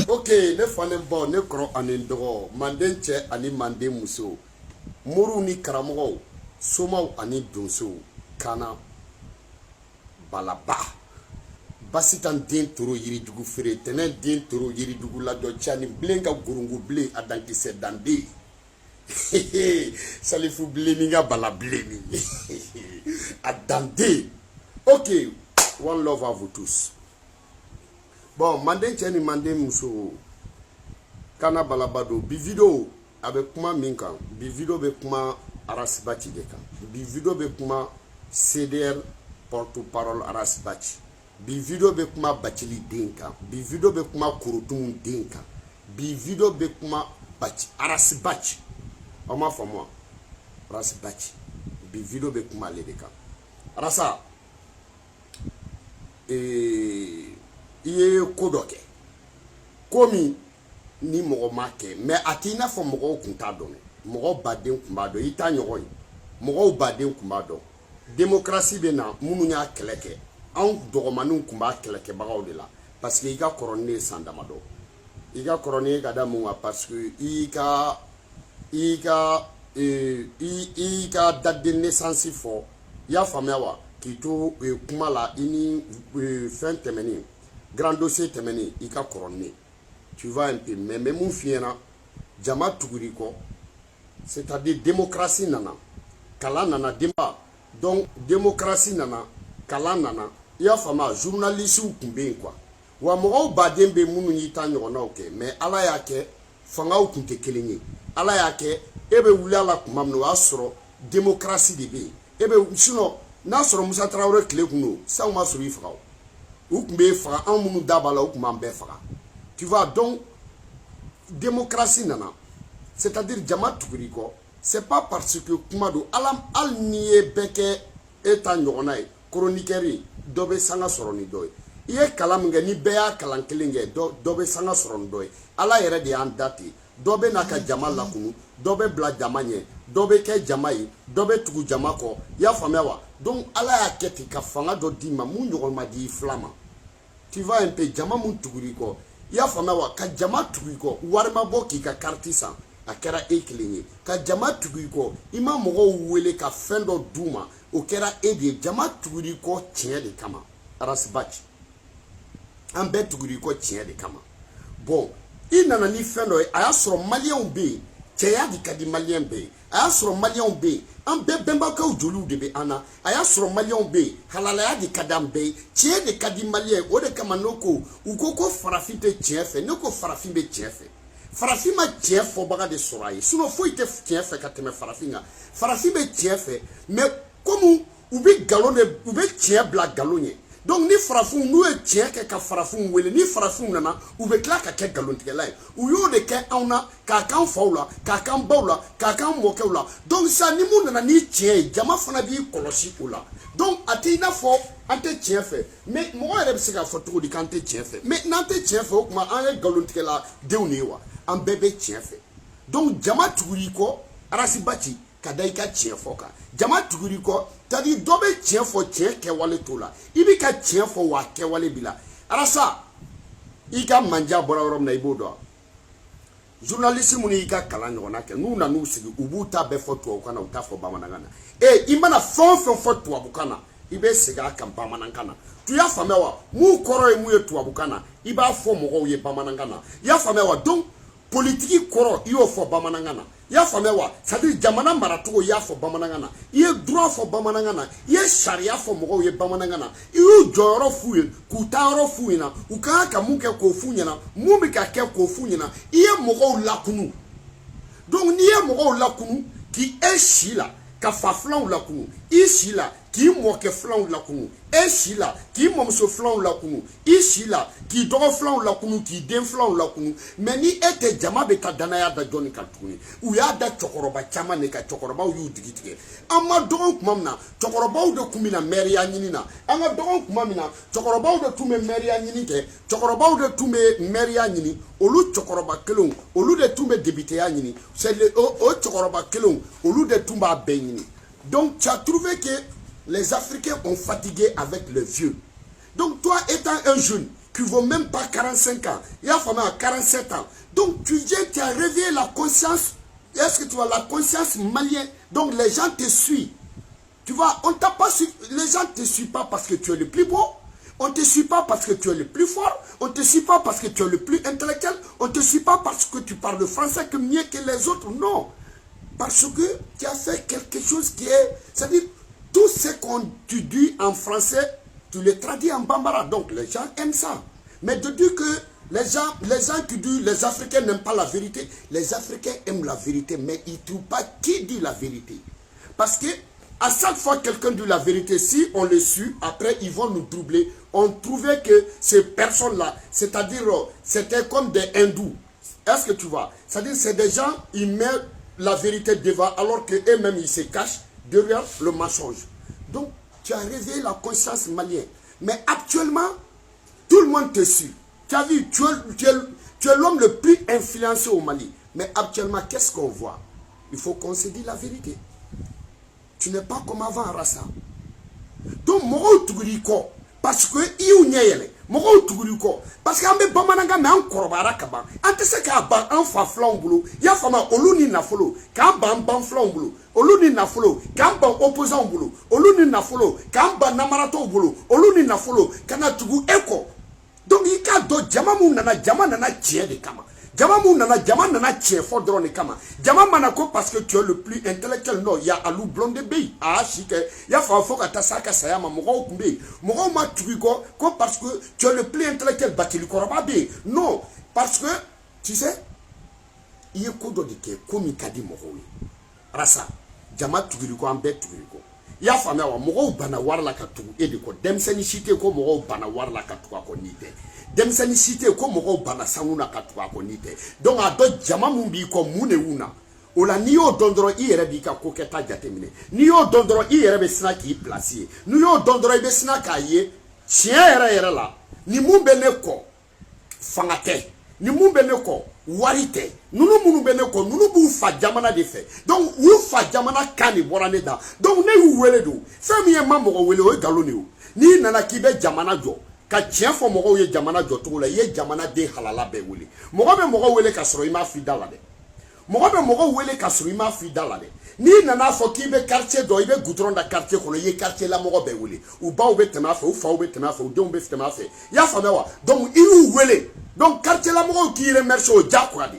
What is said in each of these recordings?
Ok, ne fane bon ne kro anindogo manden che ani manden muso muru ni karamogo somaw ani donso kana balaba basitan den toro yiridugu fere tenen den toro yiridugu la do chani blenga gurungu ble adanki sedande salifu bleninga bala bleni adande. Ok, one love à vous tous. Bon, manden cheni manden muso kana balabado bi video avec kuma minkan bi video be kuma arasibati de kan bi video be kuma CDR porte-parole arasibati bi video be kuma bachili denka bi video be kuma kurutun denka bi video be kuma bachi arasibati o ma fo moi arasibati bi video be kuma le de kan arasa iye kodoke komi ni mogo make mais atina fo mogo kunta don mogo baden kumba do ita nyogoy mogo baden kumba do démocratie be na munu nya keleke an dogomanu kumba keleke bagaw de la parce que iga koronne sandamado iga koronne gada munga parce que iga date de naissance fo ya famewa kito kuma la ini fin temeni grand dossier temeni ika koronne. Tu vas un peu mais mon fiena jama tuguriko c'est-à-dire démocratie nana kala nana débat donc démocratie nana kala nana ya fama journaliste ou kumbe quoi wa mo badembe munu yita nyona ok mais ala yake fanga ukunte kelenye ala yake ebe wulala kumamno asro démocratie de be ebe sino na soro Musa Traoré kle kuno sa ma soro ifao ou kumbe fara an munu dabala ou kumbe fara. Tu vois, donc démocratie nana, c'est-à-dire jama tukuriko, c'est pas parce que kumado alam al niye beke eta nyonai chroniqueur dobe sanga soroni doy. Iye kalam nge ni beya kalan kelinge dobe sanga soron doy. Ala yere de an dati dobe naka jama lakunu dobe bla jama nye dobe ke jama yi dobe tugu jama ko ya famewa. Donc ala ya keti ka fanga do dima mu nyogolma di flama. Tu vas un peu jama mu tuguriko ya famewa ka jama tuguriko warma boki ka kartisa akera eklinye ka jama tuguriko ima mogo wele ka fendo duma o kera edi jama tuguriko tiens de kama arasbachi ambe tuguriko tiens de kama. Bon il nana ni fendo aya soro malien be tiens di kadi malien be aya soro malien be ambe bemba ka ujolu de be ana aya soro malien be halala ya di kadam be tiens de kadi malien o de kama noko ukoko farafite tiens fe noko farafimbe tiens fe farafima tiens fo baga de soraye sinon faut ite tiens fe kateme farafinga farafimbe tiens fe mais comme ubi galon de ubi tiens bla galonye. Donc ni farafun nous e tiens que ka farafun wele ni farafun nana ube kla ka ke galon tike lai u yo de ke auna ka kan faula ka kan baula ka kan mokeula. Donc ça ni mu nana ni tiens jama fana bi kolosi ula. Donc atina fo ante tiens fait mais mo ere be se ka foto di kan te tiens fait mais nante tiens fait kuma an galon tike la deuni wa an bebe tiens fait. Donc jama tuguri ko arasi bachi kadaika tiens foka jama tuguri ko tadi dobe tiens fo tiens ke wale tola ibi ka tiens fo wa ke wale bila arasa ika manja bora rom na ibodo journaliste muni ika kala nyona ke nu na nu sigi ubuta be foto kana uta fo bamanangana imana fon foto abukana ibe siga kan bamanangana tu ya famewa mu koro emu ye tu abukana iba fo mogo ye bamanangana ya famewa donc politique koro iyo fo bamanangana ya famewa c'est-à-dire jamana maratugo ya fo bamanangana iye droit fo bamanangana iye sharia fo mogo ye bamanangana iyo joro fuye kutaro fuyina ukaka muke ko funyana mumbi ka ke ko funyana iye mogo lakunu. Donc niye mogo lakunu ki eshila ka fa flan lakunu ishila ki moke flan lakunu eshila ki momso flan lakunu ishila ki dogo flan lakunu ki den flan lakunu. Mais ni ete jama be ka danaya da joni kaltuni u ya da chokoroba chama ne ka chokoroba u digitike amma dogo kumamna chokoroba u de kumina meria nyinina anga dogo kumamina chokoroba u de tume meria nyinike chokoroba u de tume meria nyini olu chokoroba kelon olu de tume débité ya nyini c'est le o chokoroba kelon olu de tumba benyini. Donc tu as trouvé que les Africains ont fatigué avec le vieux. Donc toi étant un jeune qui ne vaut même pas 45 ans, il y a fallu à 47 ans. Donc tu viens, tu as réveillé la conscience. Est-ce que tu vois la conscience malienne? Donc les gens te suivent. Tu vois, on t'a pas su, les gens ne te suivent pas parce que tu es le plus beau. On ne te suit pas parce que tu es le plus fort. On ne te suit pas parce que tu es le plus intellectuel. On ne te suit pas parce que tu parles français que mieux que les autres. Non. Parce que tu as fait quelque chose qui est... C'est-à-dire, tout ce qu'on tu dis en français, tu le traduis en bambara. Donc les gens aiment ça. Mais de dire que les gens qui disent les Africains n'aiment pas la vérité, les Africains aiment la vérité, mais ils ne trouvent pas qui dit la vérité. Parce que à chaque fois que quelqu'un dit la vérité, si on le suit, après ils vont nous troubler. On trouvait que ces personnes-là, c'est-à-dire, c'était comme des hindous. Est-ce que tu vois? C'est-à-dire, c'est des gens, ils mettent la vérité devant, alors qu'eux-mêmes, ils se cachent derrière le mensonge. Donc, tu as réveillé la conscience malienne. Mais actuellement, tout le monde te suit. Tu as vu, tu es l'homme le plus influencé au Mali. Mais actuellement, qu'est-ce qu'on voit? Il faut qu'on se dise la vérité. Tu n'es pas comme avant, Rassa. Donc, moi, tu dis quoi? Parce que il n'y a mogo tuguliko parce que ambe bamananga me an korobara kaba ante se ka ba an fa flangulo ya fama oluni na folo ka ban flangulo oluni na folo ka ban opposant bulo oluni na folo ka ban namarato bulo oluni na folo kana tugu eko. Donc il ka do jama nana tie de kama jama nana tie fo drone kama jama manako parce que tu es le plus intellectuel. Non, il y a Alou Blonde Bey ah chike ya fa fo ka tasaka sayama mogo kumbe mogo ma tugo ko parce que tu es le plus intellectuel bakili koroba be. Non, parce que tu sais il y a kodo de ke komi kadi mogo Rassa jama tugo ko ambe tugo ya faamuya wa mɔgɔw bana wari la ka tugu e de kɔ denmisɛnnin si tɛ ko mɔgɔw bana wari la ka tugu a kɔ n'i tɛ denmisɛnnin si tɛ ko mɔgɔw bana sanu na ka tugu a kɔ n'i tɛ donc a dɔn jama mun b'i kɔ mun de y'u na o la n'i y'o dɔn dɔrɔn i yɛrɛ b'i ka ko kɛta jateminɛ n'i y'o dɔn dɔrɔn i yɛrɛ bɛ sina k'i place ye n'i y'o dɔn dɔrɔn i bɛ sina k'a ye tiɲɛ yɛrɛ la ni mun bɛ ne kɔ fanga tɛ ni mun bɛ ne kɔ wari tɛ nunu minnu bɛ ne kɔ nunu b'u fa jamana de fɛ donc u fa jamana kan de bɔra ne da donc ne y'u wele don fɛn min ye ma mɔgɔ wele o ye nkalon de ye n'i nana k'i bɛ jamana jɔ ka tiɲɛ fɔ mɔgɔw ye jamana jɔ cogo la i ye jamana den halala bɛɛ wele mɔgɔ bɛ mɔgɔ wele ka sɔrɔ i m'a f'i da la dɛ mɔgɔ bɛ mɔgɔ wele ka sɔrɔ i m'a f'i da la dɛ n'i nana fɔ k'i bɛ quartier dɔ i bɛ goudron da quartier kɔnɔ i ye quartier la mɔgɔ bɛɛ wele u baw bɛ tɛmɛ a fɛ u faw bɛ tɛmɛ a fɛ u denw bɛ tɛmɛ a fɛ i y'a faamuya wa donc i y'u wele donc quartier la mɔgɔw k'i remercier o diyagoya de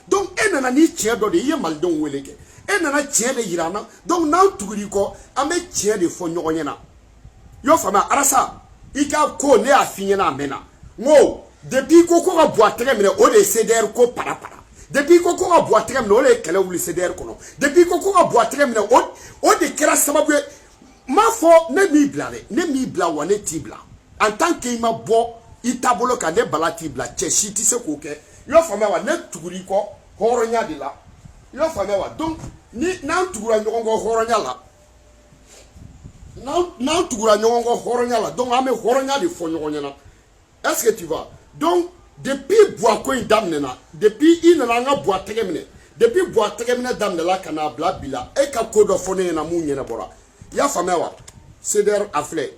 donc e nana ni tiɲɛ dɔ de i ye malidenw wele kɛ e nana tiɲɛ de yira an na donc n'an tugur'i kɔ an bɛ tiɲɛ de fɔ ɲɔgɔn ɲɛna i y'o faamuya arasa i ka ko ne y'a f'i ɲɛna a mɛnna n ko depuis ko ka bɔ a tɛgɛ minɛ o de ye CDR ko para depuis ko ka bɔ a tɛgɛ minɛ o de ye kɛlɛ wuli CDR kɔnɔ depuis ko ka bɔ a tɛgɛ minɛ o de kɛra sababu ye m'a fɔ ne m'i bila dɛ ne m'i bila wa ne t'i bila en tant que i ma bɔ i taabolo kan ne bala t'i bila cɛ si tɛ se k'o kɛ i y'o faamuya wa ne tugur'i kɔ hɔrɔnya de la i y'o faamuya wa donc n'an tugura ɲɔgɔn kɔ hɔrɔnya la n'an tugura ɲɔgɔn kɔ hɔrɔnya la donc an bɛ hɔrɔnya de fɔ ɲɔgɔn ɲɛna est-ce que tu vois donc depuis buwako in daminɛna depuis i nana an ka buwa tɛgɛ minɛ depuis buwa tɛgɛ minɛ daminɛla ka n'a bila bi la e ka ko dɔ fɔ ne ɲɛna mun ɲɛnabɔra i y'a faamuya wa CDR a filɛ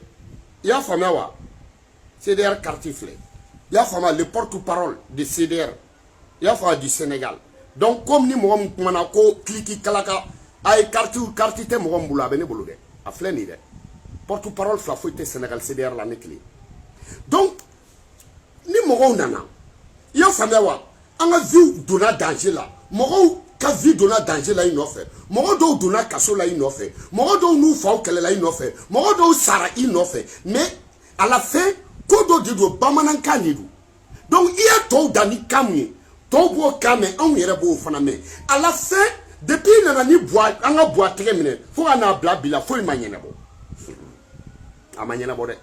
i y'a faamuya wa CDR carte filɛ i y'a faamuya le porte-parole de CDR i y'a faamuya du Sénégal donc comme ni mɔgɔ min kumana ko kiliki kalaka a ye carte tɛ mɔgɔ min bolo a bɛ ne bolo dɛ a filɛ nin dɛ porte-parole fila foyi tɛ Sénégal CDR la ne kelen donc ni mɔgɔw nana i y'a faamuya wa an ka vie donna danger la mɔgɔw ka vie donna danger la i nɔfɛ mɔgɔ dɔw donna kaso la i nɔfɛ mɔgɔ dɔw n'u faw kɛlɛla i nɔfɛ mɔgɔ dɔw sara i nɔfɛ mais à la fin ko dɔ de don bamanankan de don donc i ye tɔw da ni kan mun ye tɔw b'o kan mɛn anw yɛrɛ b'o fana mɛn à la fin depuis nana ni buwa an ka buwa tɛgɛ minɛ fo ka n'a bila bi la foyi ma ɲɛnabɔ a ma ɲɛnabɔ dɛ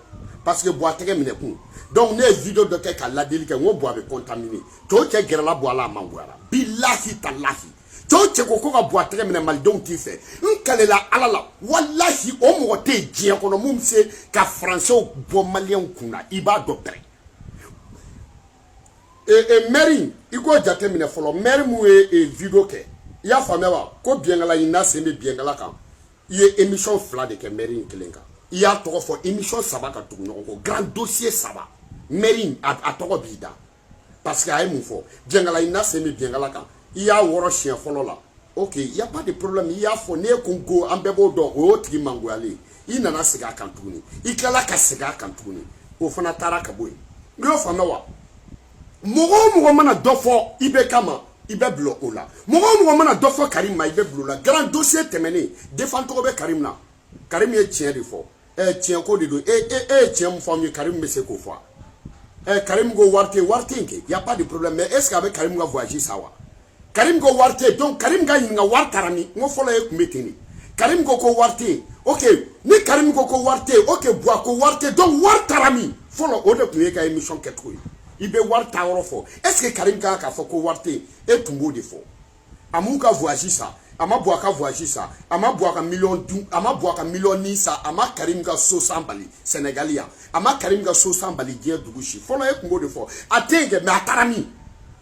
parce que buwa tɛgɛ minɛ kun donc ne ye vidéo dɔ kɛ ka ladeli kɛ n ko buwa bɛ contaminer tɔw cɛ gɛrɛla buwa la a man goyara bilahi talahi tɔw cɛ ko ka buwa tɛgɛ minɛ malidenw t'i fɛ n kalela ala la walahi o mɔgɔ tɛ yen diɲɛ kɔnɔ mun bɛ se ka faransɛw bɔ maliyɛnw kun na i b'a dɔn pɛrɛ maire i k'o jateminɛ fɔlɔ maire mun ye vidéo kɛ i y'a faamuya wa ko biɲɛkala in n'a sen bɛ biɲɛkala kan i ye émission fila de kɛ maire in kelen kan i y'a tɔgɔ fɔ émission saba ka tugu ɲɔgɔn kɔ grand dossier saba maire a tɔgɔ b'i da parce que a ye mun fɔ biɲɛkala in n'a sen bɛ biɲɛkala kan i y'a wɔrɔ siɲɛ fɔlɔ la ok y a pas de problème i y'a fɔ ne ko n ko an bɛɛ b'o dɔn o y'o tigi mangoyalen i nana segin a kan tuguni i tilala ka segin a kan tuguni o fana taara ka bɔ yen n y'o faamuya wa mɔgɔ o mɔgɔ mana dɔ fɔ i bɛ kama i bɛ bila o la mɔgɔ o mɔgɔ mana dɔ fɔ Karim ma i bɛ bila o la grand dossier tɛmɛnen défend tɔgɔ bɛ Karim na Karim ye tiɲɛ de fɔ tiɲɛ ko de don e ye tiɲɛ mun fɔ an ye Karim bɛ se k'o fɔ Karim ko wari tɛ yen kɛ y a pas de problème mais est ce que a bɛ Karim ka voyage sa wa Karim ko wari tɛ yen donc Karim ka ɲininka wari taara min n ko fɔlɔ e kun bɛ ten de Karim ko wari tɛ yen ok ni Karim ko wari tɛ yen ok buwa ko wari tɛ yen donc wari taara min fɔlɔ o de tun ye ka émission kɛcogo ye i bɛ wari ta yɔrɔ fɔ est ce que Karim kan k'a fɔ ko wari tɛ yen e tun b'o de fɔ a m'u ka voyage sa a ma bɔ a ka voyage sa a ma bɔ a ka miliyɔn dun a ma bɔ a ka miliyɔn ni sa a ma Karim ka so san bali Sénégal yan a ma Karim ka so san bali diɲɛ dugu si fɔlɔ e tun b'o de fɔ a tɛ yen kɛ mais a taara min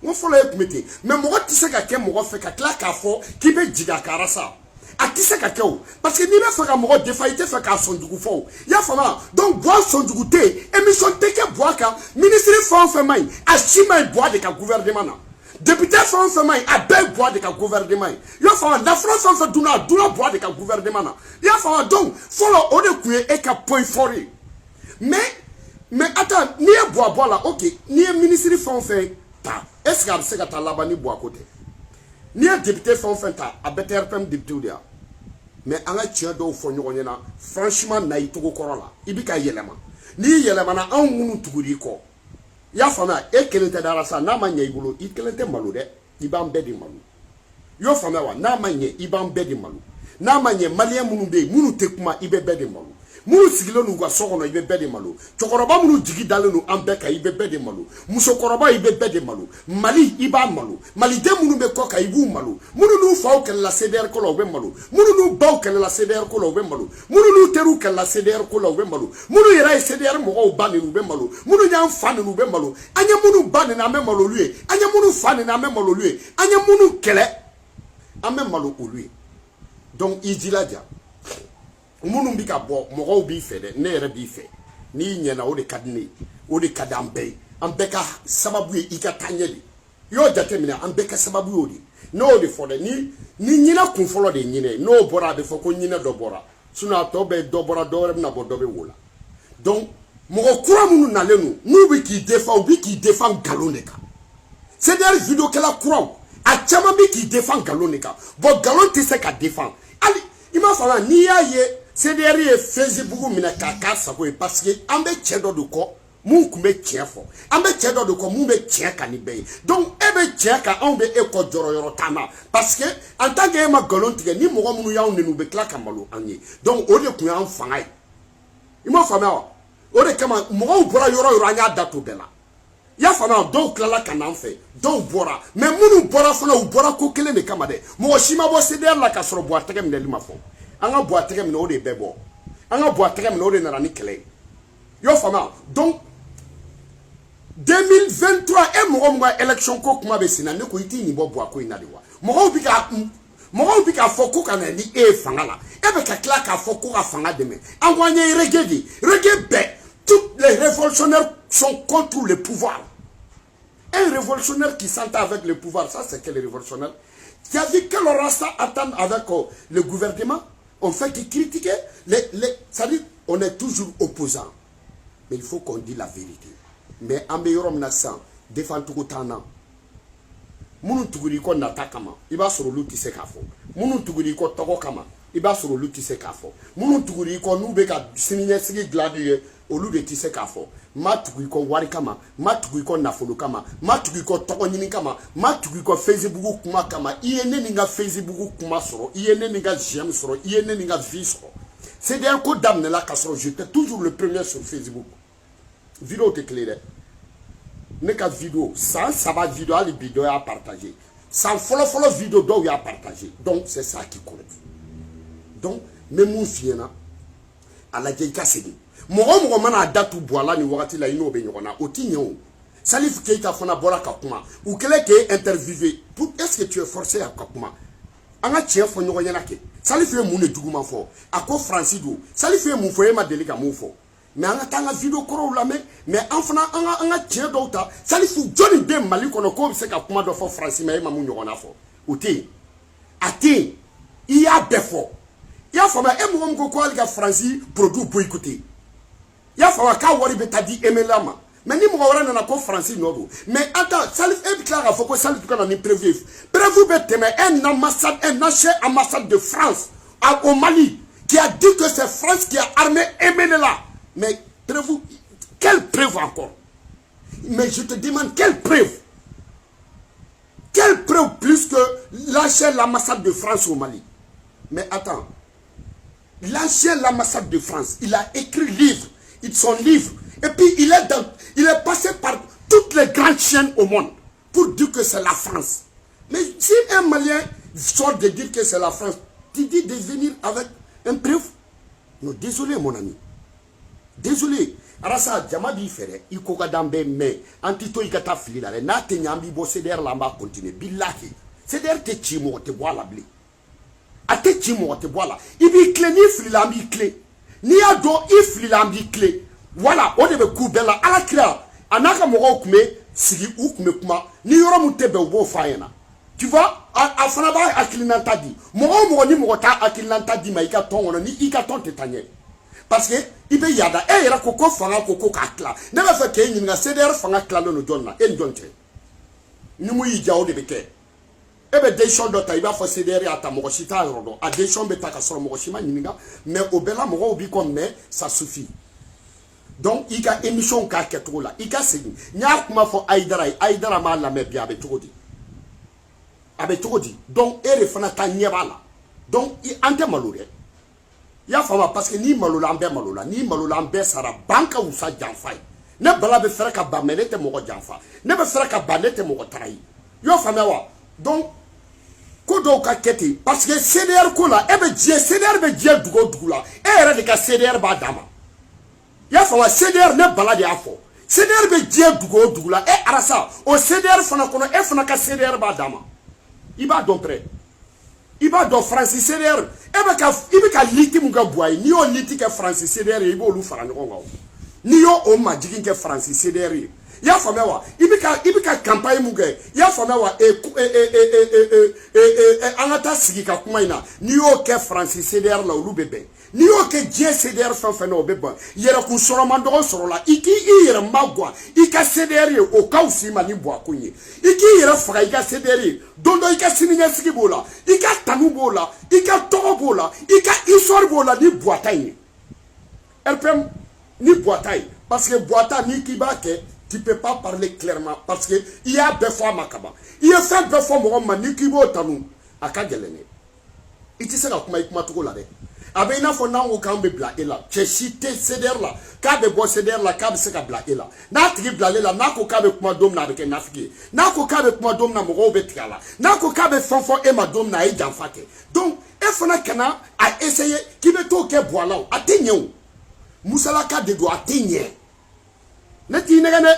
n ko fɔlɔ e tun bɛ ten mais mɔgɔ tɛ se ka kɛ mɔgɔ fɛ ka tila k'a fɔ k'i bɛ jigin a kan sa a tɛ se ka kɛ o parce que n'i bɛ fɛ ka mɔgɔ défend i tɛ fɛ k'a sɔnjugu fɔ o i y'a faamuya donc buwa sɔnjugu tɛ yen émission tɛ kɛ buwa kan ministre fɛn o fɛn ma ɲi a si ma ɲi buwa de ka gouvernement na député fɛn o fɛn ma ɲi a bɛɛ ye buwa de ka gouvernement ye i y'a faamuya nafolo fɛn o fɛn dunna a dunna buwa de ka gouvernement na i y'a faamuya donc fɔlɔ o de tun ye e ka point fort ye mais attends n'i ye buwa bɔ a la ok n'i ye ministre fɛn o fɛn ta est ce que a bɛ se ka taa laban ni buwa ko tɛ n'i ye député fɛn o fɛn ta a bɛɛ tɛ RPM député de ya mais an ka tiɲɛ dɔw fɔ ɲɔgɔn ɲɛna franchement na i cogo kɔrɔ la i bɛ ka yɛlɛma n'i yɛlɛmana anw minnu tugur'i kɔ i y'a faamuya e kelen tɛ dara sa n'a ma ɲɛ i bolo i kelen tɛ malo dɛ i b'an bɛɛ de malo i y'o faamuya wa n'a ma ɲɛ i b'an bɛɛ de malo n'a ma ɲɛ maliyɛn minnu bɛ yen minnu tɛ kuma i bɛ bɛɛ de malo minnu sigilen n'u ka so kɔnɔ i bɛ bɛɛ de malo cɛkɔrɔba minnu jigi dalen don an bɛɛ kan i bɛ bɛɛ de malo musokɔrɔba i bɛ bɛɛ de malo mali i b'a malo maliden minnu bɛ kɔ kan i b'u malo minnu n'u faw kɛlɛla CDR ko la u bɛ malo minnu n'u baw kɛlɛla CDR ko la u bɛ malo minnu n'u teriw kɛlɛla CDR ko la u bɛ malo minnu yɛrɛ ye CDR mɔgɔw ba ninnu u bɛ malo minnu y'an fa ninnu u bɛ malo an ye minnu ba ninnu an bɛ malo olu ye an ye minnu fa ninnu an bɛ malo olu ye an ye minnu kɛlɛ an bɛ malo olu ye donc i jilaja minnu bɛ ka bɔ mɔgɔw b'i fɛ dɛ ne yɛrɛ b'i fɛ n'i ɲɛna o de ka di ne ye o de ka di an bɛɛ ye an bɛɛ ka sababu ye i ka taa ɲɛ de i y'o jateminɛ an bɛɛ ka sababu y'o de n'o de fɔ dɛ ni ɲinɛ kun fɔlɔ de ye ɲinɛ ye n'o bɔra a bɛ fɔ ko ɲinɛ dɔ bɔra sinon a tɔ bɛɛ dɔ bɔra dɔ wɛrɛ bɛna bɔ dɔ bɛ wo la donc mɔgɔ kura minnu nalen don n'u bɛ k'i défend u bɛ k'i défend nkalon de kan CDR vidéo kɛla kuraw a caman bɛ k'i défend nkalon de kan bon nkalon tɛ se ka défend hali i m'a faamuya n'i y'a ye CDR ye Facebook minɛ k'a k'a sago ye parce que an bɛ cɛ dɔ de kɔ mun tun bɛ tiɲɛ fɔ an bɛ cɛ dɔ de kɔ mun bɛ tiɲɛ kan ni bɛɛ ye donc e bɛ tiɲɛ kan anw bɛ e kɔ jɔyɔrɔ t'an na parce que en tant que e ma nkalon tigɛ ni mɔgɔ minnu y'anw nɛni u bɛ tila ka malo an ye donc o de tun y'an fanga ye i m'a faamuya wa o de kama mɔgɔw bɔra yɔrɔ o yɔrɔ an y'a datu bɛɛ la i y'a faamuya dɔw tilala ka n'an fɛ dɔw bɔra mais minnu bɔra fana u bɔra ko kelen de kama dɛ mɔgɔ si ma bɔ CDR la ka sɔrɔ buwa tɛgɛ minɛli ma fɔ an ka buwa tɛgɛ minɛ o de bɛɛ bɔ an ka buwa tɛgɛ minɛ o de nana ni kɛlɛ ye i y'o faamuya donc 2023 e mɔgɔ min ka élection ko kuma bɛ sen na ne ko i t'i nin bɔ buwa ko in na de wa mɔgɔw bɛ k'a fɔ ko ka na ni e ye fanga la e bɛ ka tila k'a fɔ ko ka fanga dɛmɛ an ko an ye reggae de reggae bɛɛ tous les révolutionnaires sont contre le pouvoir. Un révolutionnaire qui s'entend avec le pouvoir, ça c'est quel révolutionnaire? Qui a vu quel rasta attend avec le gouvernement? On fait que critiquer, c'est-à-dire on est toujours opposant. Mais il faut qu'on dise la vérité. Mais en meilleur naissant, défend tout le temps. Munu tuguri ko nata kama iba soro lu tise ka fo munu tuguri ko togo kama iba soro lu tise ka fo munu tuguri ko nu be ka sininya sigi gladier olu de tise ka fo ma tuguri ko wari kama ma tuguri ko nafolo kama ma tuguri ko togo nyini kama ma tuguri ko Facebook kuma kama iye ne ninga Facebook kuma soro iye ne ninga j'aime soro iye ne ninga vie soro c'est dire ko damne la ka soro j'étais toujours le premier sur Facebook vidéo te claire ne ka vidéo ça va vidéo ali vidéo à partager sans follow vidéo do ya partager donc c'est ça qui compte donc même mon fiena ala jeika sedi mo mana datu boala ni wakati la ino be nyona otinyo Salif Keita fona bola ka kuma ou kele ke interviewé pour est-ce que tu es forcé à kuma anga chef fo nyogo yana ke Salif e mu ne duguma fo ako Francis do Salif e mu fo e ma delika mu fo mais anga tanga vidéo koro la mais enfana anga tien douta Salifu Johnny be mali kono ko se ka kuma do fo Francis mais ma mu nyona fo oti ati iya befo ya fo ma e mu ngo ko alga Francis produit boycotté ya fo ka wori be tadi emelama mais ni mo wora na ko Francis nodo mais attends Salif e clara fo ko Salif ko na ni prévu be teme un ambassade de France au Mali qui a dit que c'est France qui a armé Emelela. Mais preuve, quelle preuve encore? Mais je te demande quelle preuve? Quelle preuve plus que lâcher l'ambassade de France au Mali? Mais attends, lâcher l'ambassade de France, il a écrit livre, son livre, et puis il est passé par toutes les grandes chaînes au monde pour dire que c'est la France. Mais si un Malien sort de dire que c'est la France, tu dis de venir avec un preuve? Non, désolé mon ami. Désolé, arasa jama bi fere iko ga dambe me antito ikata fili la na te nyambi bo CDR la mba continue billahi CDR te chimo te boala bli ate chimo te boala ibi clé ni fili la mbi clé ni ado ifli la mbi clé voilà o de be ku bela ala kira anaka mo kume sigi u kume kuma ni yoro mu tebe bo fayena tu vois a fana ba akilinanta di mo ni mo ta akilinanta di ma ika ton ni ika ton te tanye parce que il be yada e yera koko fanga koko ka kla ne ba fa ke nyinga CDR fanga kla no jonna en jonte ni mu yi jawo de be ke e be decision do ta iba fa CDR ata mo shita rodo a decision be ta ka soro mo shima nyinga mais obela mo obi comme mais ça suffit donc il ka émission ka ketro la il ka segi nya kuma fo aidara ma la me bia be togodi abe togodi donc e re fana ta nyeba la donc an tɛ malo dɛ i y'a faamu parce que ni malo la an bɛɛ malo la ni malo la an bɛɛ sara ban ka wusa janfa ye ne bala bɛ fɛrɛ ka ban mais ne tɛ mɔgɔ janfa ne bɛ fɛrɛ ka ban ne tɛ mɔgɔ taga ye i y'o faamuya wa donc ko dɔw ka kɛ ten parce que CDR ko la e bɛ diɲɛ CDR bɛ diɲɛ dugu o dugu la e yɛrɛ de ka CDR b'a d'a ma i y'a faamu CDR ne bala de y'a fɔ CDR bɛ diɲɛ dugu o dugu la e arasa o CDR fana kɔnɔ e fana ka CDR b'a d'a ma i b'a dɔn pɛrɛ i b'a dɔn Faransi CDR e bɛ ka liti mun kɛ buwa ye n'i y'o liti kɛ Faransi CDR ye i b'olu fara ɲɔgɔn kan n'i y'o majigin kɛ Faransi CDR ye i y'a faamuya wa i bɛ ka campagne mun kɛ i y'a faamuya wa an ka taa sigi ka kuma in na n'i y'o kɛ Faransi CDR la olu bɛ bɛn n'i y'o kɛ diɲɛ CDR fɛn fɛn na o bɛ ban yɛrɛkun sɔrɔ man dɔgɔ sɔrɔ la i k'i yɛrɛ maguwa i ka CDR ye o ka wusi ma ni buwakun ye i k'i yɛrɛ faga i ka CDR ye don dɔ i ka siniɲɛsigi b'o la i ka tanu b'o la i ka tɔgɔ b'o la i ka histoire b'o la ni buwata ye RPM ni buwata ye parce que buwata n'i k'i b'a kɛ tu peux pas parler clairement parce que il y a bɛɛ fɔ a ma kaban i ye fɛn bɛɛ fɔ mɔgɔ ma n'i k'i b'o tanu a ka gɛlɛn dɛ i tɛ se ka kuma i kumacogo la dɛ a bɛ i n'a fɔ n'an ko k'an bɛ bila e la cɛ si tɛ CDR la k'a bɛ bɔ CDR la k'a bɛ se ka bila e la n'a tigi bilalen la n'a ko k'a bɛ kuma don min na a bɛ kɛ nafiki ye n'a ko k'a bɛ kuma don min na mɔgɔw bɛ tigɛ a la n'a ko k'a bɛ fɛn fɔ e ma don min na a ye janfa kɛ donc e fana kana a essayer k'i bɛ t'o kɛ buwala o a tɛ ɲɛ o musalaka de don a tɛ ɲɛ ne t'i nɛgɛ dɛ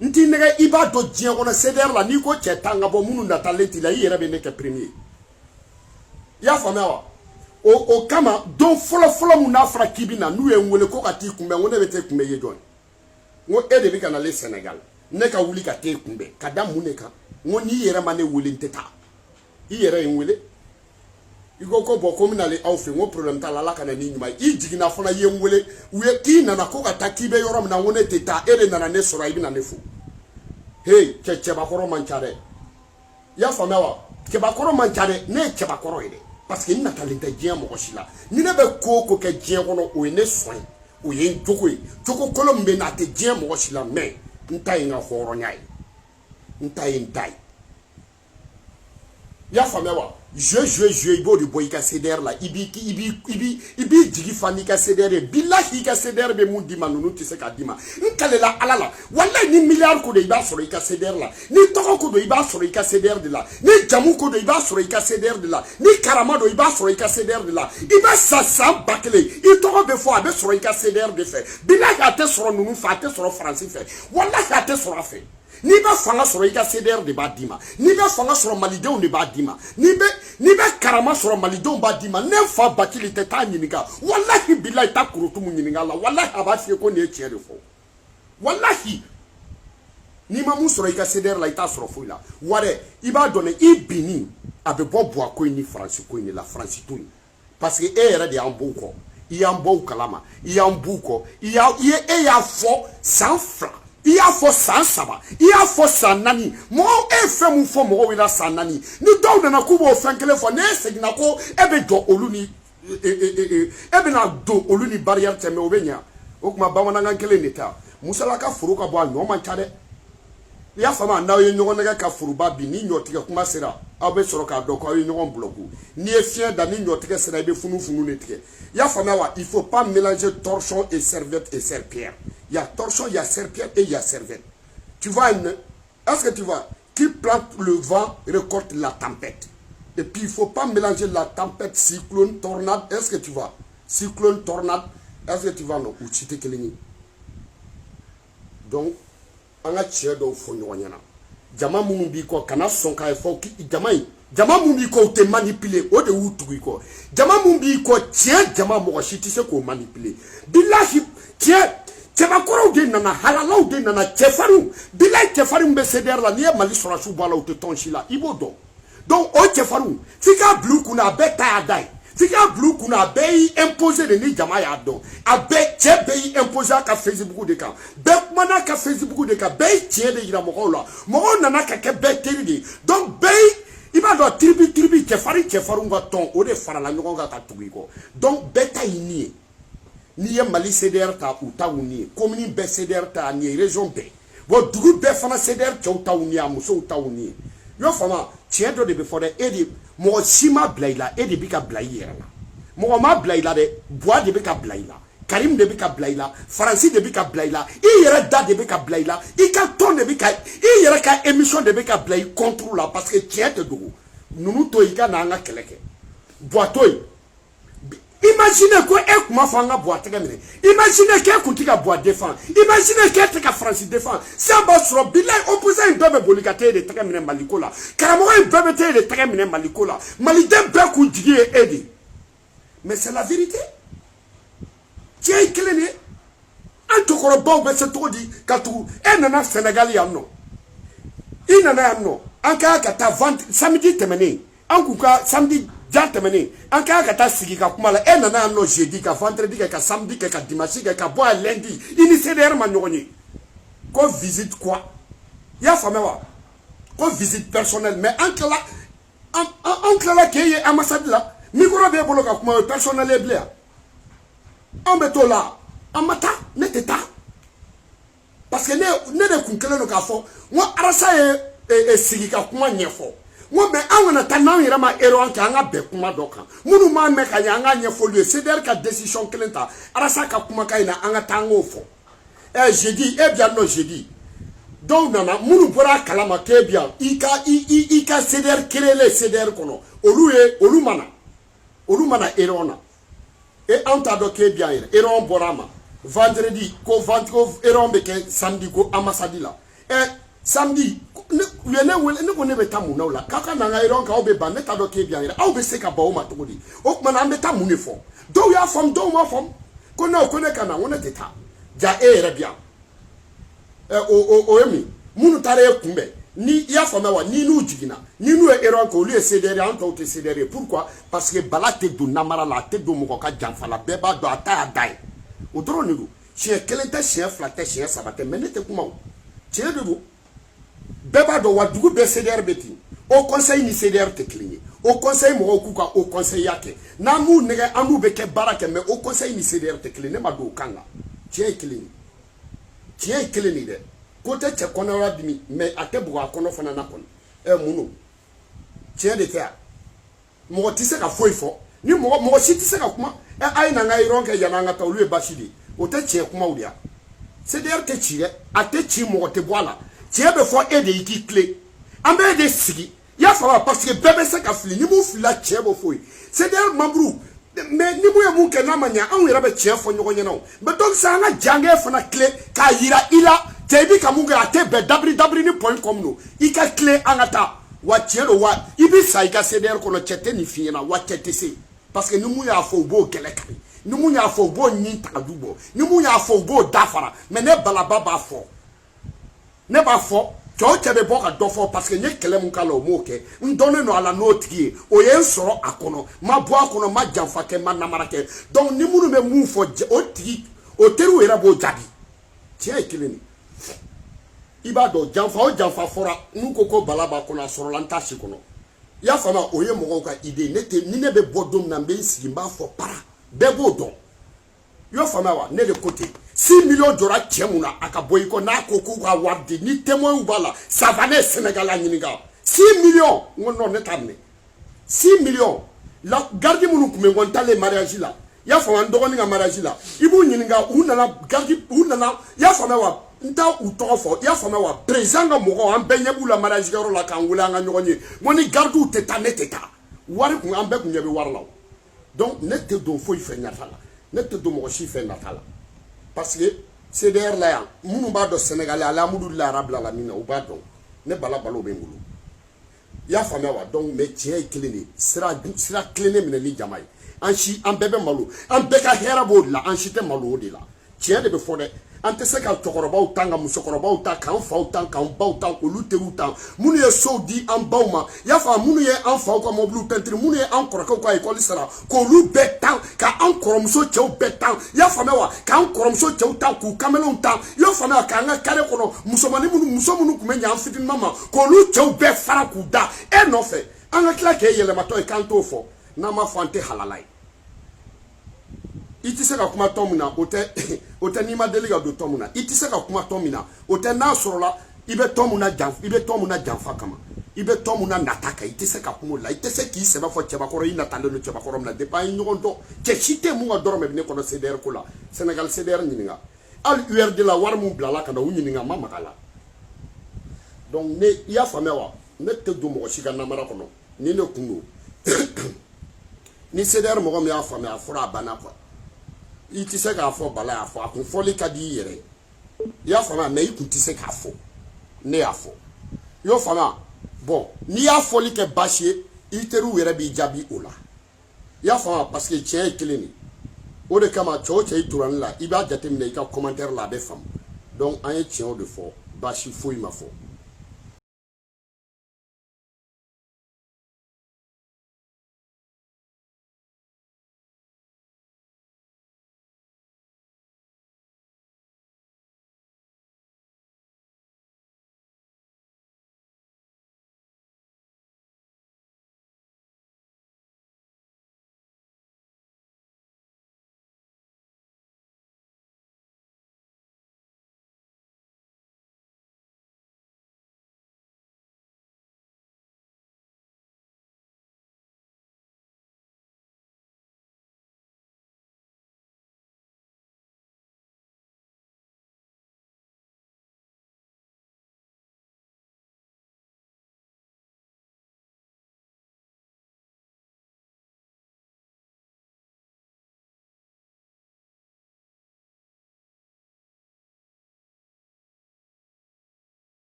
n t'i nɛgɛ i b'a dɔn diɲɛ kɔnɔ CDR la n'i ko cɛ tan ka bɔ minnu natalen t'i la i yɛrɛ bɛ ne kɛ premier i y'a faamuya wa o kama don fɔlɔ mun n'a fɔra k'i bɛ na n'u ye n wele ko ka t'i kunbɛn ko ne bɛ t'e kunbɛn ye jɔn n ko e de bɛ ka nalen Sénégal ne ka wuli ka t'e kunbɛn ka da mun de kan n ko n'i yɛrɛ ma ne wele n tɛ taa i yɛrɛ ye n wele i ko bon ko n bɛ nalen aw fɛ n ko problème t'a la Ala ka na n'i ɲuman ye i jiginna fana i ye n wele u ye k'i nana ko ka taa k'i bɛ yɔrɔ min na n ko ne tɛ taa e de nana ne sɔrɔ i bɛ na ne fo hey cɛbakɔrɔ man ca dɛ i y'a faamuya wa cɛbakɔrɔ man ca dɛ ne ye cɛbakɔrɔ ye dɛ parce que n natalen tɛ diɲɛ mɔgɔ si la ni ne bɛ ko o ko kɛ diɲɛ kɔnɔ o ye ne sɔn ye o ye n jogo ye jogo kolo min bɛ na a tɛ diɲɛ mɔgɔ si la mais n ta ye n ka hɔrɔnya ye n ta ye n ta ye i y'a faamuya wa jouer i b'o de bɔ i ka CDR la i b'i jigi fa n'i ka CDR ye bilahi i ka CDR bɛ mun d'i ma ninnu tɛ se k'a d'i ma n kalela Ala la walahi ni miliyari ko don i b'a sɔrɔ i ka CDR la ni tɔgɔ ko don i b'a sɔrɔ i ka CDR de la ni jamu ko don i b'a sɔrɔ i ka CDR de la ni karama don i b'a sɔrɔ i ka CDR de la i bɛ sa san 1000 i tɔgɔ bɛ fɔ a bɛ sɔrɔ i ka CDR de fɛ bilahi a tɛ sɔrɔ ninnu fɛ a tɛ sɔrɔ Faransi fɛ walahi a tɛ sɔrɔ a fɛ n'i bɛ fanga sɔrɔ i ka CDR de b'a d'i ma n'i bɛ fanga sɔrɔ malidenw de b'a d'i ma n'i bɛ karama sɔrɔ malidenw b'a d'i ma ne fa Bakili tɛ taa ɲininka walahi bilahi taa kurutumu ɲininka la walahi a b'a f'i ye ko nin ye tiɲɛ de fɔ walahi n'i ma mun sɔrɔ i ka CDR la i t'a sɔrɔ foyi la wa dɛ i b'a dɔn dɛ i binni a bɛ bɔ buwa ko in ni Faransi ko in de la Faransi to yen parce que e yɛrɛ de y'an bɔ u kɔ i y'an bɔ u kalama i y'an b'u kɔ e y'a fɔ san 2 i y'a fɔ san 3 i y'a fɔ san 4 mɔgɔw e fɛn mun fɔ mɔgɔw ɲɛna san 4 ni dɔw nana k'u b'o fɛn kelen fɔ ne seginna ko e bɛ jɔ olu ni e bɛna don olu ni barrière cɛ mais o bɛ ɲɛ o tuma bamanankan kelen de ta musalaka foro ka bɔ a ɲɔ man ca dɛ i y'a faamu n'aw ye ɲɔgɔn nɛgɛ ka foroba bi ni ɲɔtigɛ kuma sera aw bɛ sɔrɔ k'a dɔn k'aw ye ɲɔgɔn bloqué n'i ye fiɲɛ da ni ɲɔtigɛ sera i bɛ funufunu de tigɛ i y'a faamuya wa il faut pas mélanger torchon et serviette et serpillère il y a torchon il y a serpillère et il y a serviette tu vois est-ce que tu vois qui plante le vent récolte la tempête et puis il faut pas mélanger la tempête cyclone tornade est-ce que tu vois cyclone tornade est-ce que tu vois non ou ci tɛ kelen ye donc an ka tiɲɛ dɔw fɔ ɲɔgɔn ɲɛna jama minnu b'i kɔ kana sɔn k'a fɔ jama min b'i kɔ u tɛ manipuler o de y'u tugu i kɔ jama min b'i kɔ tiɲɛ jama mɔgɔ si tɛ se k'o manipuler bilahi tiɲɛ cɛbakɔrɔw de nana halalaw de nana cɛfarinw bilahi cɛfarinw bɛ CDR la n'i ye Mali sɔrɔsiw bɔ a la u tɛ tɔn si la i b'o dɔn donc o cɛfarinw f'i k'a bila u kunna a bɛɛ ta y'a da ye f'i k'a bila u kunna a bɛɛ y'i imposer de ni jama y'a dɔn a bɛɛ cɛ bɛɛ y'i imposer a ka Facebook de kan bɛɛ kumana a ka Facebook de kan bɛɛ y'i tiɲɛ de yira mɔgɔw la mɔgɔw nana ka kɛ bɛɛ teri de ye donc bɛɛ i b'a dɔn tiribi cɛfarinw ka tɔn o de farala ɲɔgɔn kan ka tugu i kɔ donc bɛɛ ta y'i ni ye n'i ye Mali CDR ta u ta y'u ni ye commune bɛɛ CDR ta ni ye région bɛɛ bon dugu bɛɛ fana CDR cɛw ta y'u ni ye a musow ta y'u ni ye i y'o faamu tiɲɛ dɔ de bɛ fɔ dɛ e de mɔgɔ si ma bila i la e de bɛ ka bila i yɛrɛ la mɔgɔ ma bila i la dɛ Buwa de bɛ ka bila i la Karim de bɛ ka bila i la Faransi de bɛ ka bila i la i yɛrɛ da de bɛ ka bila i la i ka tɔn de bɛ ka i yɛrɛ ka émission de bɛ ka bila i contre la parce que tiɲɛ tɛ dogo ninnu to yen i ka na an ka kɛlɛ kɛ Buwa to yen imaginez ko e kuma fɔ an ka Buwa tɛgɛ minɛ imaginez k'e kun tɛ ka Buwa défend imaginez k'e tɛ ka Faransi défend sisan b'a sɔrɔ bilayi opposant in bɛɛ bɛ boli ka taa e de tɛgɛ minɛ Maliko la karamɔgɔ in bɛɛ bɛ taa e de tɛgɛ minɛ Maliko la maliden bɛɛ k'u jigi ye e de mais c'est la vérité tiɲɛ ye kelen de ye an cɛkɔrɔbaw bɛ se cogo di ka tugu e nana Sénégal yan nɔ i nana yan nɔ an ka ka taa samedi tɛmɛnen an k'u ka samedi jan tɛmɛnen an ka ka taa sigi ka kuma la e nana yan nɔ jeudi ka vendredi kɛ ka samedi kɛ ka dimanche kɛ ka bɔ a lundi i ni CDR ma ɲɔgɔn ye ko visite quoi i y'a faamuya wa ko visite personnelle mais an tilala k'e ye ambassade la micro b'e bolo ka kuma o ye personnel ye bilen an bɛ t'o la an ma taa ne tɛ taa parce que ne de kun kelen don k'a fɔ n ko Arasa ye sigi ka kuma ɲɛfɔ n ko mais an kana taa n'an yɛrɛ ma erreur kɛ an ka bɛn kuma dɔ kan minnu m'a mɛn ka ɲɛ an ka ɲɛfɔli ye CDR ka décision kelen ta Arasa ka kumakan in na an ka taa an k'o fɔ jeudi e bi yan nɔ jeudi dɔw nana minnu bɔra a kalama k'e bi yan i ka CDR créer CDR kɔnɔ olu mana erreur na et an t'a dɔn k'e bi yan yɛrɛ erreur bɔra a ma vendredi ko erreur bɛ kɛ samedi ko ambassade la samedi u ye ne wele ne ko ne bɛ taa mun na o la k'a ka na n ka erreur kɛ aw bɛ ban ne t'a dɔn k'e bi yan yɛrɛ aw bɛ se ka ban o ma cogo di o tuma na an bɛ taa mun de fɔ dɔw y'a faamu dɔw ma faamu ko non ko ne ka na ko ne tɛ taa ja e yɛrɛ bi yan o ye min minnu taara e kunbɛn ni i y'a faamuya wa ni n'u jiginna ni n'u ye erreur kɛ olu ye CDR an tɔw tɛ CDR ye pourquoi parce que Bala tɛ don namara la a tɛ don mɔgɔ ka janfa la bɛɛ b'a dɔn a ta y'a da ye o dɔrɔn de don siɲɛ kelen tɛ siɲɛ fila tɛ siɲɛ saba tɛ mais ne tɛ kuma o tiɲɛ de don bɛɛ b'a dɔn wa dugu bɛɛ CDR bɛ ten o conseil ni CDR tɛ kelen ye o conseil mɔgɔw k'u ka o conseil ya kɛ n'an m'u nɛgɛ an n'u bɛ kɛ baara kɛ mais o conseil ni CDR tɛ kelen ne ma don o kan na tiɲɛ ye kelen ye tiɲɛ ye kelen de dɛ ko tɛ cɛ kɔnɔra dimi mais a tɛ bugɔ a kɔnɔ fana na kɔni mun don tiɲɛ de tɛ yan mɔgɔ tɛ se ka foyi fɔ ni mɔgɔ si tɛ se ka kuma a ye na n ka erreur kɛ yanni an ka taa olu ye basi de ye o tɛ tiɲɛ kumaw de yan CDR tɛ ci dɛ a tɛ ci mɔgɔ tɛ bɔ a la tiɲɛ bɛ fɔ e de y'i k'i tilen an bɛ e de sigi i y'a faamuya parce que bɛɛ bɛ se ka fili ni mun filila tiɲɛ b'o fɔ ye CDR membre mais ni mun ye mun kɛ n'a ma ɲɛ anw yɛrɛ bɛ tiɲɛ fɔ ɲɔgɔn ɲɛna o mais donc sisan an ka jangɛ fana tilen k'a yira i la cɛ i bɛ ka mun kɛ a tɛ bɛn dabiri ni point com don i ka tilen an ka taa wa tiɲɛ don wa i bɛ sa i ka CDR kɔnɔ cɛ tɛ nin f'i ɲɛna wa cɛ tɛ se parce que ni mun y'a fɔ u b'o gɛlɛ kari ni mun y'a fɔ u b'o ɲin ta ka du bɔ ni mun y'a fɔ u b'o dafara mais ne Balaba b'a fɔ ne b'a fɔ cɛw cɛ bɛ bɔ ka dɔ fɔ parce que n ye kɛlɛ mun k'a la o m'o kɛ n dɔnnen don a la n'o tigi ye o ye n sɔrɔ a kɔnɔ ma bɔ a kɔnɔ ma janfa kɛ ma namara kɛ donc ni minnu bɛ mun fɔ o tigi o teriw yɛrɛ b'o jaabi tiɲɛ ye kelen de i b'a dɔn janfa o janfa fɔra n'u ko Bala b'a kɔnɔ a sɔrɔla n t'a si kɔnɔ i y'a faamuya o ye mɔgɔw ka idée ni ne bɛ bɔ don min na n bɛ n sigi n b'a fɔ para bɛɛ b'o dɔn i y'o faamuya wa ne de ko ten 6 millions jɔra cɛ mun na a ka bɔ i kɔ n'a ko k'u ka wari di ni témoins b'a la ça va ne Sénégal la ɲininka 6 millions n ko non ne t'a minɛ 6 millions la garde minnu tun bɛ n kɔ n taalen mariage la i y'a faamuya n dɔgɔnin ka mariage la i b'u ɲininka u nana i y'a faamuya wa n t'a u tɔgɔ fɔ i y'a faamuya wa président ka mɔgɔw an bɛɛ ɲɛ b'u la mariage kɛyɔrɔ la k'an wele an ka ɲɔgɔn ye n ko ni gardiw tɛ taa ne tɛ taa wari kun an bɛɛ kun ɲɛ bɛ wari la o donc ne tɛ don foyi fɛ ɲata la ne tɛ don mɔgɔ si fɛ nata la parce que CDR la yan minnu b'a dɔn Sénégal alhamdulilayi rabbil alamin u b'a dɔn ne Bala bɛ n bolo i y'a faamuya wa donc mais tiɲɛ ye kelen de ye sira tilennen minɛ ni jama ye an bɛɛ bɛ malo an bɛɛ ka hɛrɛ b'o de la an si tɛ malo o de la tiɲɛ de bɛ fɔ dɛ an tɛ se ka cɛkɔrɔbaw tan ka musokɔrɔbaw ta k'an faw tan k'an baw tan k'olu teriw tan minnu ye sow di an baw ma i y'a faamu minnu ye an faw ka mɔbiliw pɛntiri minnu ye an kɔrɔkɛw ka ekɔli sara k'olu bɛɛ tan k'an kɔrɔmuso cɛw bɛɛ tan i y'a faamuya wa k'an kɔrɔmuso cɛw tan k'u kamelenw tan i y'a faamuya k'an ka kare kɔnɔ muso minnu tun bɛ ɲɛ an fitininma ma k'olu cɛw bɛɛ fara k'u da e nɔfɛ an ka tila k'e yɛlɛmatɔ ye k'an t'o fɔ n'an ma fɔ an tɛ halala ye i tɛ se ka kuma tɔn min na o tɛ n'i ma deli ka don tɔn min na i tɛ se ka kuma tɔn min na o tɛ n'a sɔrɔla i bɛ tɔn min na janfa kama ibe to mun na nataka ite se ka kumo la ite se ki se ba fo cheba koro ina tande no cheba koro na de pa nyogo do ke chite mu ga doro me ne ko no CDR ko la Sénégal CDR nyinga al UR de la war mu blala kana wu nyinga mama kala donc ne ya fame wa ne te do mo shi kana mara kono ni ne kunu ni CDR mo me ya fame afura bana ko iti se ka fo bala afo akun foli kadi yere ya fama me ikuti se ka fo ne afo yo fama bon ni ya foli ke bashie iteru were bi jabi ola ya fama parce que tien keleni o de kama cho che ituran la iba jate mi ka commentaire la be fam donc an tien de fo bashi fo ima fo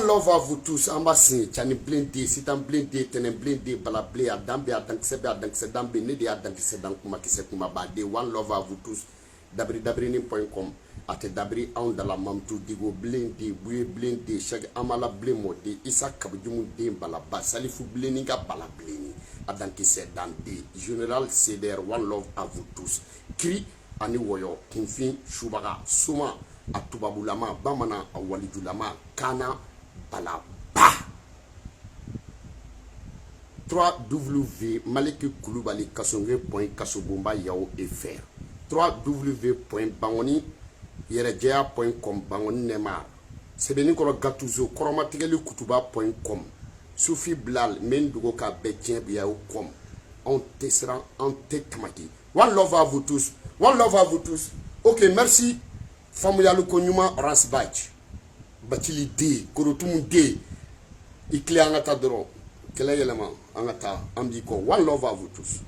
love à vous tous, ambassé, tchani blindé, si tan blindé, tenen blindé, bala blé, à dambe, à danksebe, ne de à dankse dankuma, qui se kuma bade, one love à vous tous, dabrini.com, ate dabri on dans la mamtou, digo blindé, bouye blindé, chaque amala blémo, de Issa Kabdjoumou de balaba, salifou blininga bala blini, à dankse dande, général CDR, one love à vous tous, cri, ani woyo, kinfin, choubaga, souma, à Toubabulama, Bamana, à Walidulama, Kana, balaba 3W Maliki Koulibaly Kasongé.kasobomba yao fr 3W.bangoni yerejeya.com bangoni nemar sebeni koro gatuzo koromatigeli kutuba.com Soufi Blal mendugo ka betien biao.com on te sera en te kamaki. One love à vous tous, one love à vous tous. Ok, merci Famuyalu Konyuma Rasbach Batili D, Korotumu D, Ikle Angata Doro, Kele Yelema, Angata, Ambiko, one love à vous tous.